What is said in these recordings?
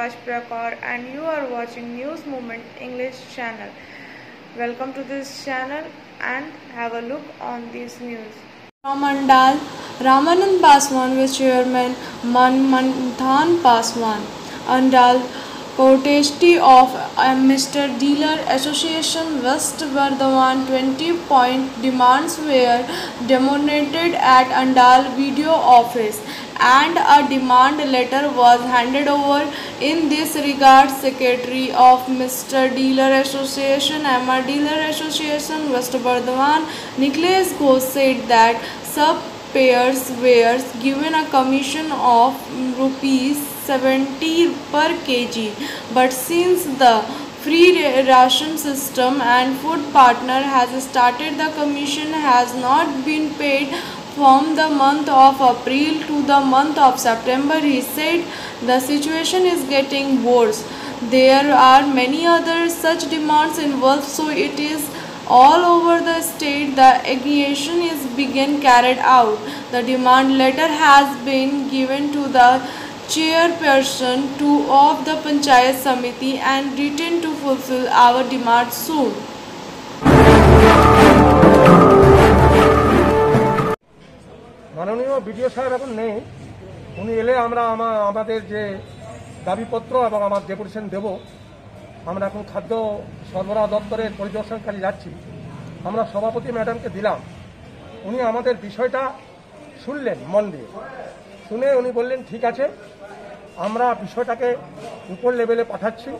Raj Prakar and you are watching News Movement English channel. Welcome to this channel and have a look on this news. From Andal, Ramanand Paswan with Chairman Manmanthan Paswan. Andal, courtesy of Mr. Dealer Association West Bardhaman 20-point demands were demonstrated at Andal video office and a demand letter was handed over. In this regard, Secretary of Mr. Dealer Association, MR Dealer Association West Bardhaman, Nikhilesh Ghosh said that sub-payers were given a commission of ₹70 per kg, but since the free ration system and food partner has started, the commission has not been paid from the month of April to the month of September. He said the situation is getting worse. There are many other such demands involved, so it is all over the state the aggregation is being carried out. The demand letter has been given to the chairperson of the Panchayat Samiti and written to fulfill our demands soon. মাননীয় BDO সাহেব এখন নেই, উনি এলে আমরা আমাদের যে দাবিপত্র এবং আমার ডেপুটেশন দেব। আমরা এখন খাদ্য সরবরাহ দপ্তরের পরিদর্শনকারী যাচ্ছি, আমরা সভাপতি ম্যাডামকে দিলাম। উনি আমাদের বিষয়টা শুনলেন মন দিয়ে, শুনে উনি বললেন ঠিক আছে, আমরা বিষয়টাকে উপর লেভেলে পাঠাচ্ছি,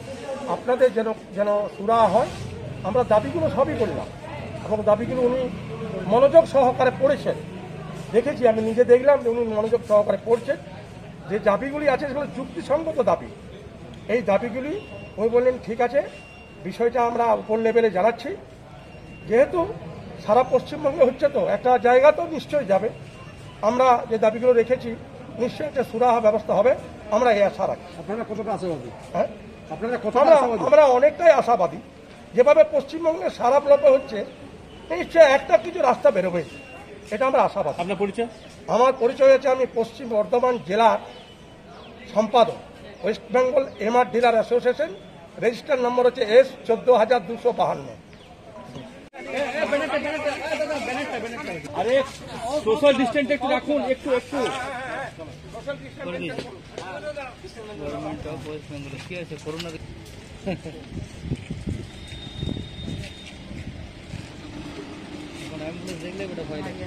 আপনাদের যেন সুরাহা হয়। আমরা দাবিগুলো সবই করলাম এবং দাবিগুলো উনি মনোযোগ সহকারে পড়েছেন, দেখেছি, আমি নিজে দেখলাম যে উনি মনোযোগ সহকারে পড়ছেন। যে দাবিগুলি আছে সেগুলো যুক্তিসঙ্গত দাবি। এই দাবিগুলি উনি বললেন ঠিক আছে, বিষয়টা আমরা উপর লেভেলে জানাচ্ছি। যেহেতু সারা পশ্চিমবঙ্গে হচ্ছে, তো একটা জায়গা তো নিশ্চয়ই যাবে। আমরা যে দাবিগুলো রেখেছি নিশ্চয়ই একটা সুরাহা ব্যবস্থা হবে, আমরা এই আশা রাখি। আপনারা কতটা আশাবাদী? হ্যাঁ, আপনারা আমরা অনেকটাই আশাবাদী। যেভাবে পশ্চিমবঙ্গে সারা ব্লকে হচ্ছে, নিশ্চয়ই একটা কিছু রাস্তা বেরোবে, এটা আমরা আশাবাদী। আপনার পরিচয়? আমার পরিচয় হচ্ছে আমি পশ্চিম বর্ধমান জেলার সম্পাদক, West Bengal MR dealer association. Register number হচ্ছে S14252। আরে সোশ্যাল ডিস্টেন্স একটু রাখুন, একটু গভর্নমেন্ট অফ ওয়েস্ট বেঙ্গল কি আছে করোনা অ্যাম্বুলেন্স দেখলে বেটা ভয় লাগে।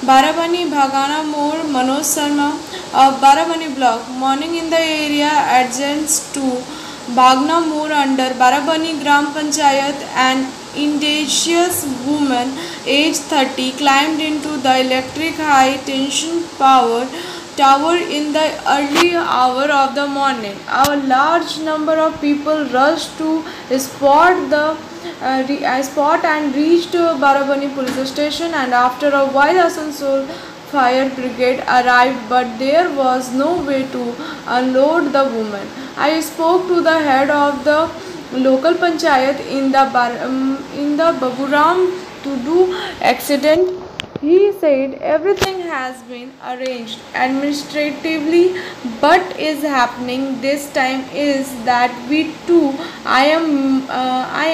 Barabani Bhagana More Manoj Sharma of Barabani block. Morning in the area adjacent to Bhagna More under Barabani Gram Panchayat, an indigenous woman aged 30 climbed into the electric high tension power tower in the early hour of the morning. A large number of people rushed to spot and reached Barabani police station, and after a while Asansol fire brigade arrived, but there was no way to unload the woman. I spoke to the head of the local panchayat in the Baburam to do accident. He said everything has been arranged administratively, but is happening this time is that we too, I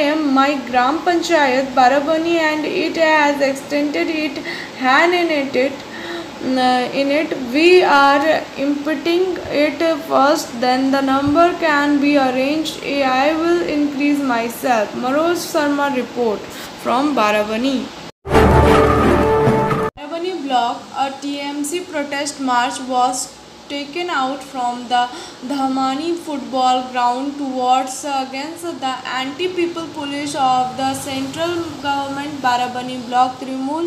am my Gram Panchayat Barabani and it has extended its hand in it. We are inputting it first, then the number can be arranged. I will increase myself. Manoj Sharma report from Barabani block. A TMC protest march was taken out from the Dhamani football ground towards against the anti-people police of the central government. Barabani block Trinamool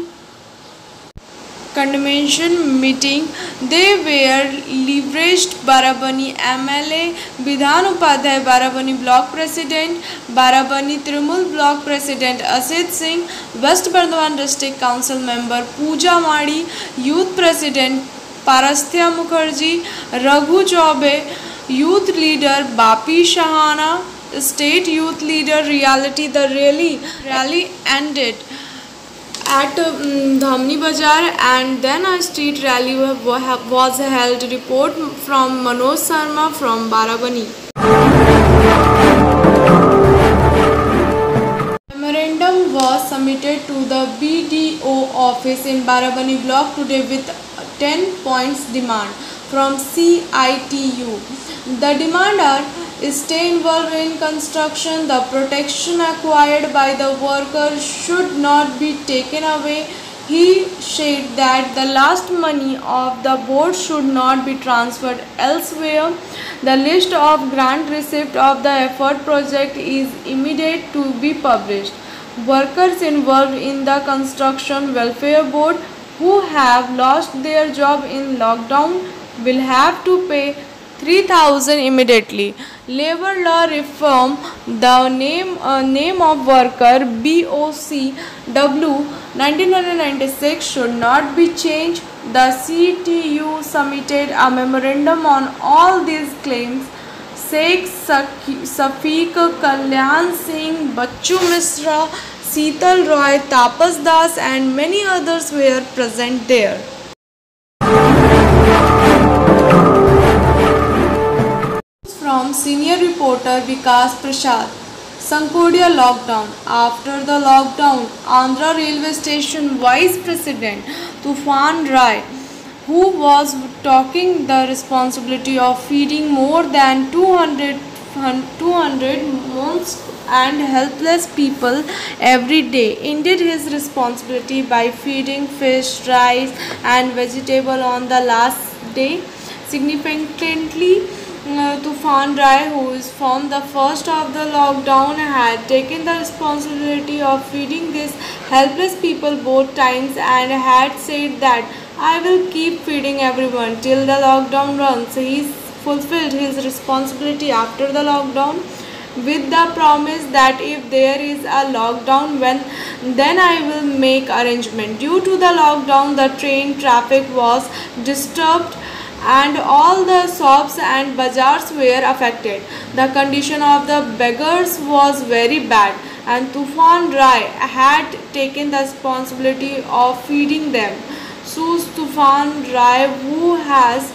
convention meeting. They were leveraged. Barabani MLA Bidhan Upadhyay, Barabani block president, Barabani Trinamool block president Asit Singh, West Bardhaman district council member Pooja Madi, youth president Parasthya Mukherjee, Raghu Chaube, youth leader Bapi Shahana, state youth leader reality. The rally ended at Dhamni Bazaar and then a street rally was held. Report from Manoj Sharma from Barabani. Memorandum was submitted to the BDO office in Barabani block today with 10 points demand from CITU. The demand are stay involved in construction, the protection acquired by the worker should not be taken away. He said that the last money of the board should not be transferred elsewhere. The list of grant receipt of the effort project is immediate to be published. Workers involved in the construction welfare board who have lost their job in lockdown will have to pay 3,000 immediately. Labor law reform, the name of worker BOCW 1996 should not be changed. The CTU submitted a memorandum on all these claims. Sheikh Safiq, Kalyan Singh, Bachchu Misra, Seetal Roy, Tapas Das and many others were present there. From senior reporter Vikas Prasad. Sankodia lockdown. After the lockdown, Andhra Railway Station Vice President Tufan Rai, who was taking the responsibility of feeding more than 200 monks and helpless people every day, ended his responsibility by feeding fish, rice and vegetable on the last day. Significantly, Tufan Rai, who is from the first of the lockdown, had taken the responsibility of feeding these helpless people both times and had said that I will keep feeding everyone till the lockdown runs. He fulfilled his responsibility after the lockdown with the promise that if there is a lockdown, then I will make arrangement. Due to the lockdown, the train traffic was disturbed and all the shops and bazaars were affected. The condition of the beggars was very bad and Tufan Rai had taken the responsibility of feeding them. So Tufan Rai, who has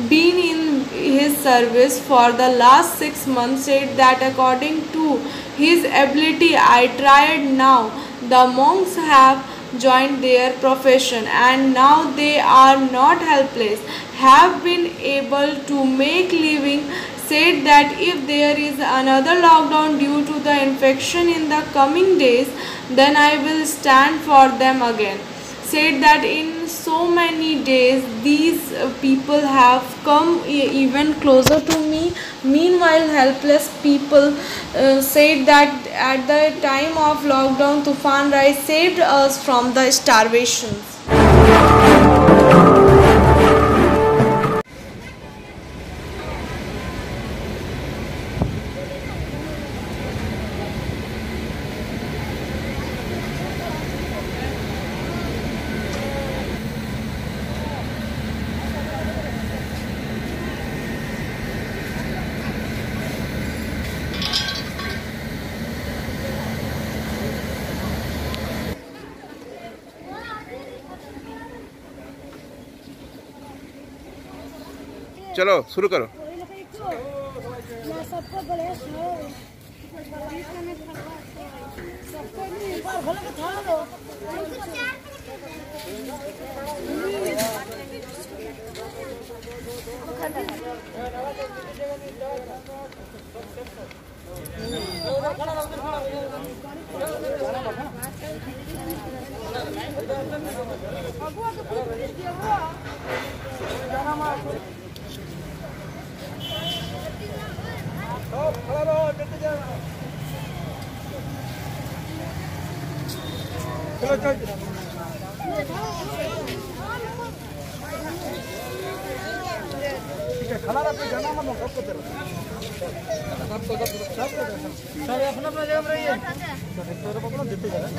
been in his service for the last 6 months, said that according to his ability, I tried now. The monks have joined their profession and now they are not helpless, have been able to make living. Said that if there is another lockdown due to the infection in the coming days, then I will stand for them again. Said that in so many days these people have come even closer to me. Meanwhile, helpless people said that at the time of lockdown, Tufan Rai saved us from the starvations. चलो शुरू करो। खाना रखो, जाना मत, सबको दे रहा sir अपना अपना जगह पर रहिए। तो अपना दिल्ली जा रहा है।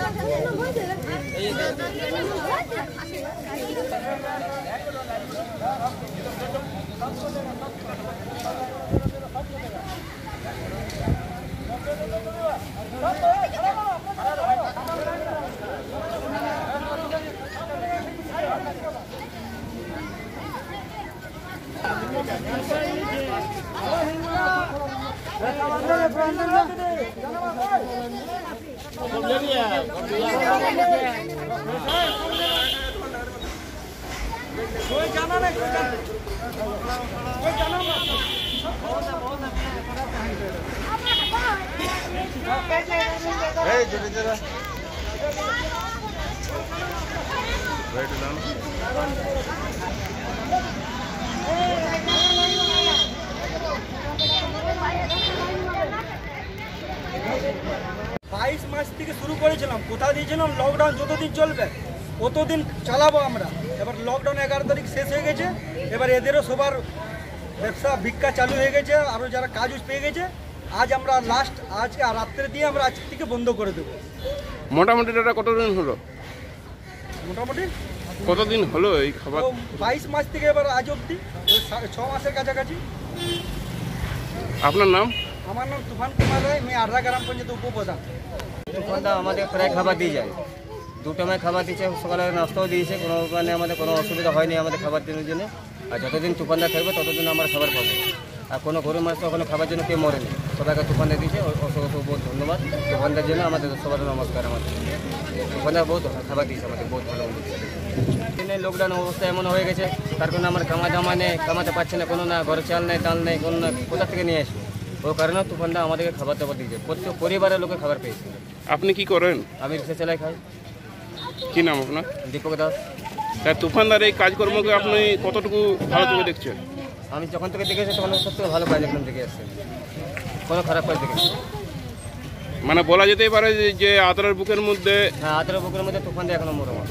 বাইশ মাস থেকে শুরু করেছিলাম, কোথা দিয়েছিলাম লকডাউন যতদিন চলবে ততদিন চালাবো আমরা। এবার লকডাউন 11 তারিখ শেষ হয়ে গেছে, এবার এদেরও সবার ব্যবসা ভিক্ষা চালু হয়ে গেছে, আরও যারা কাজ পেয়ে গেছে। আজ আমরা লাস্ট আজকে রাত্রে দিয়ে আমরা আজ থেকে বন্ধ করে দেবো। মোটামুটি দাদা কতদিন হলো? মোটামুটি কতদিন হলো এই খাবার? 22 মাস থেকে এবার আজ অবধি 6 মাসের কাছাকাছি। আপনার নাম? আমার নাম তুফান কুমার রায়, আমি আড্রা গ্রাম পঞ্চায়েত উপপ্রধান। তুফানদা আমাদের প্রায় খাবার দিয়ে যায়, 2 টাইমে খাবার দিচ্ছে, সকালে নাস্তাও দিয়েছে, কোনো মানে আমাদের কোনো অসুবিধা হয়নি আমাদের খাবার দেওয়ার জন্য। আর যতদিন তুফানদা থাকবে ততদিন আমরা খাবার পাবো। আর কোনো গরু মাছ ওখানে খাবার জন্য কেউ মরেনি, সবাইকে তুফানদা দিয়েছে, অসংখ্য বহুত ধন্যবাদ তুফানদার জন্য। আমাদের সবার নমস্কার। আমাদের তুফানদা বহুত খাবার দিয়েছে আমাদের, বহুত ভালো লকডাউন অবস্থা এমন হয়ে গেছে, তার কারণে আমার কামা নেই, কামাতে পারছে না, কোনো না ঘরে চাল নেই, তাল নেই, কোনো না কোথা থেকে নিয়ে আসবে। ওই কারণে তুফানদা আমাদেরকে খাবার দাবার দিয়েছে, প্রত্যেক পরিবারের লোকে খাবার পেয়েছে। আপনি কি করেন? আমি রিক্সা চালাই, খাই। কি নাম আপনার? দীপক দাস। তাই তুফানদার এই কাজকর্মকে আপনি কতটুকু ভালো চোখে দেখছেন? আমি যখন থেকে দেখেছি তখন সবথেকে ভালো কাজ একদম দেখে আসছে, কোনো খারাপ কাজ দেখেছি। মানে বলা যেতেই পারে যে আদ্রার বুকের মধ্যে, হ্যাঁ, আদ্রার বুকের মধ্যে তুফানদা এক নম্বর আমার।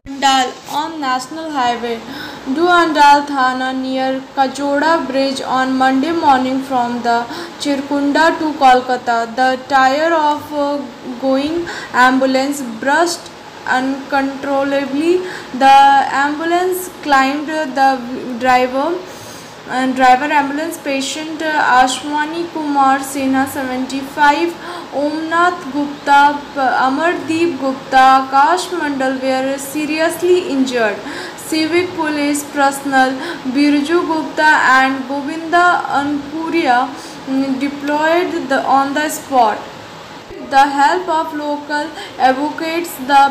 Andal on National Highway to Andal Thana near Kachoda Bridge on Monday morning from the Chirkunda to Kolkata. The tire of going ambulance burst uncontrollably. The ambulance climbed the driver ambulance patient Ashwani Kumar Sinha 75, Omnath Gupta, Amardeep Gupta, Akash Mandal were seriously injured. Civic police personnel Birju Gupta and Govinda Anpuria deployed on the spot. The help of local advocates, the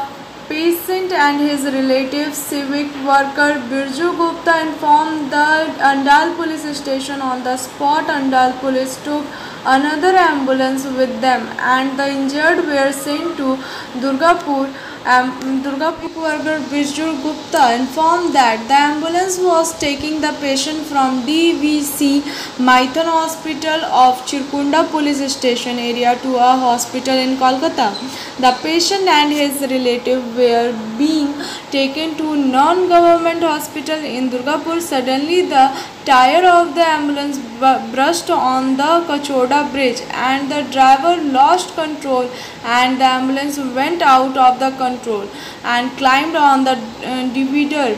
patient and his relatives, civic worker Birju Gupta informed the Andal police station. On the spot, Andal police took another ambulance with them and the injured were sent to Durgapur. Durgapur worker Birju Gupta informed that the ambulance was taking the patient from DVC Maithon Hospital of Chirkunda police station area to a hospital in Kolkata. The patient and his relative were being taken to non-government hospital in Durgapur. Suddenly, the tire of the ambulance burst on the Kachoda bridge and the driver lost control and the ambulance went out of the control and climbed on the divider.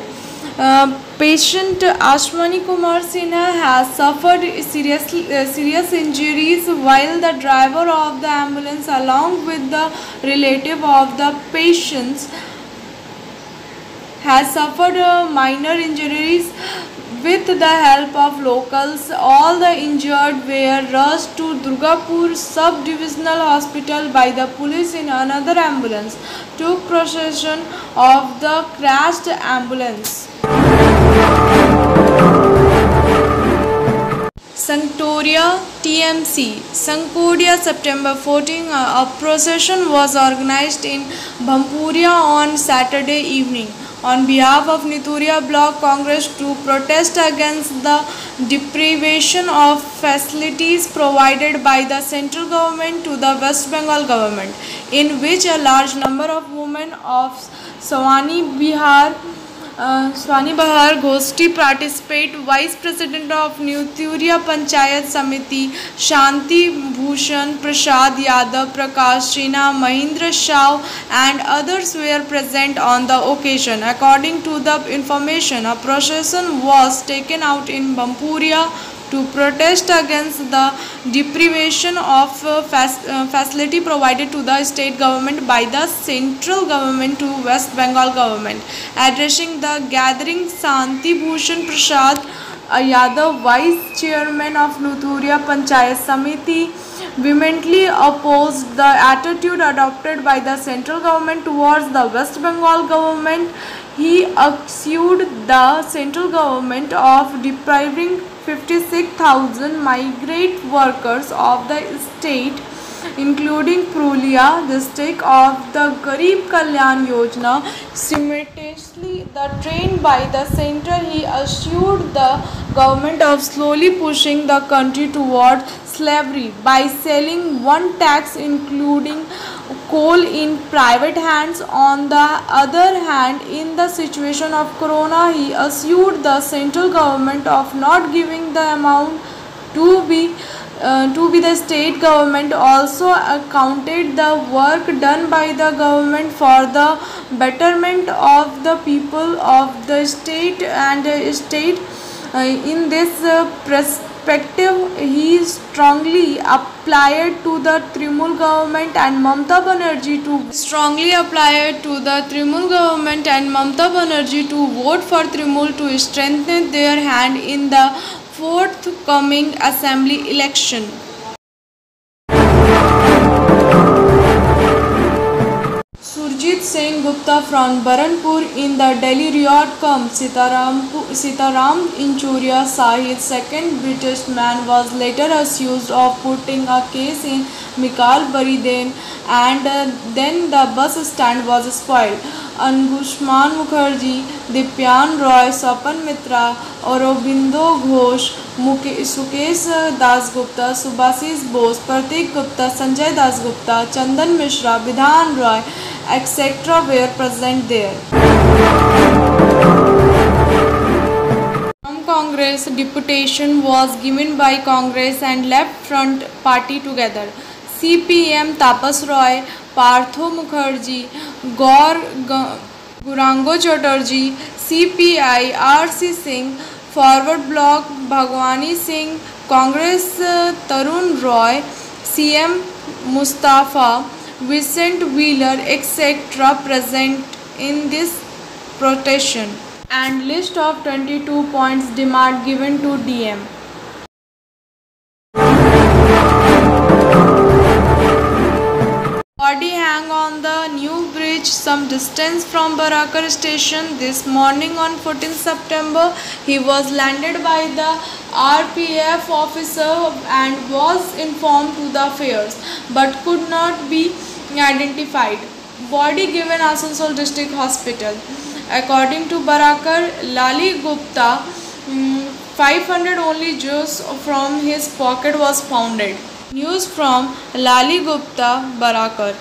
Patient Ashwani Kumar Sinha has suffered serious injuries, while the driver of the ambulance along with the relative of the patients has suffered minor injuries. With the help of locals, all the injured were rushed to Durgapur Sub-Divisional Hospital by the police in another ambulance. Took possession of the crashed ambulance. Sanctoria TMC Sankodia September 14. A procession was organized in Bhampuria on Saturday evening on behalf of Nituria Block Congress to protest against the deprivation of facilities provided by the central government to the West Bengal government, in which a large number of women of Swani Bahar Goshti participate. Vice President of Nituria Panchayat Samiti Shanti Bhushan Prasad Yadav, Prakash Sinha, Mahindra Shah and others were present on the occasion. According to the information, a procession was taken out in Bhampuria to protest against the deprivation of facility provided to the state government by the central government to West Bengal government. Addressing the gathering, Shanti Bhushan Prasad Yadav, vice chairman of Luturia Panchayat Samiti, vehemently opposed the attitude adopted by the central government towards the West Bengal government. He accused the central government of depriving 56,000 migrant workers of the state, including Purulia district, of the Garib Kalyan Yojana. Simultaneously, the train by the center, he assured the government of slowly pushing the country toward slavery by selling one tax including coal in private hands. On the other hand, in the situation of corona, he assured the central government of not giving the amount to be the state government. Also accounted the work done by the government for the betterment of the people of the state and state. In this perspective, he strongly applied to the Trinamool government and Mamata Banerjee to vote for Trinamool to strengthen their hand in the forthcoming assembly election. Surjit Singh Gupta from Baranpur in the Delhi riot comes. Sitaram Inchuria Sahid, second British man, was later accused of putting a case in Mikal Baridane, and then the bus stand was spoiled. Angushman Mukherjee, Dipyan Roy, Swapan Mitra, Aurobindo Ghosh, Sukesh Das Gupta, Subhasis Bose, Pratik Gupta, Sanjay Das Gupta, Chandan Mishra, Vidhan Roy, etc. were present there. From Congress, deputation was given by Congress and Left Front Party together. CPM Tapas Roy, Partho Mukherjee, Gaurango Chatterjee, CPI RC Singh, Forward Bloc Bhagwani Singh, Congress Tarun Roy, CM Mustafa, Vincent Wheeler, etc. present in this protest. And list of 22 points demand given to DM. Body hang on the new bridge some distance from Barakar station. This morning on 14 September, he was landed by the RPF officer and was informed to the affairs but could not be identified. Body given Asansol District Hospital. According to Barakar, Lali Gupta, 500 only juice from his pocket was found. News from Lali Gupta, Barakar.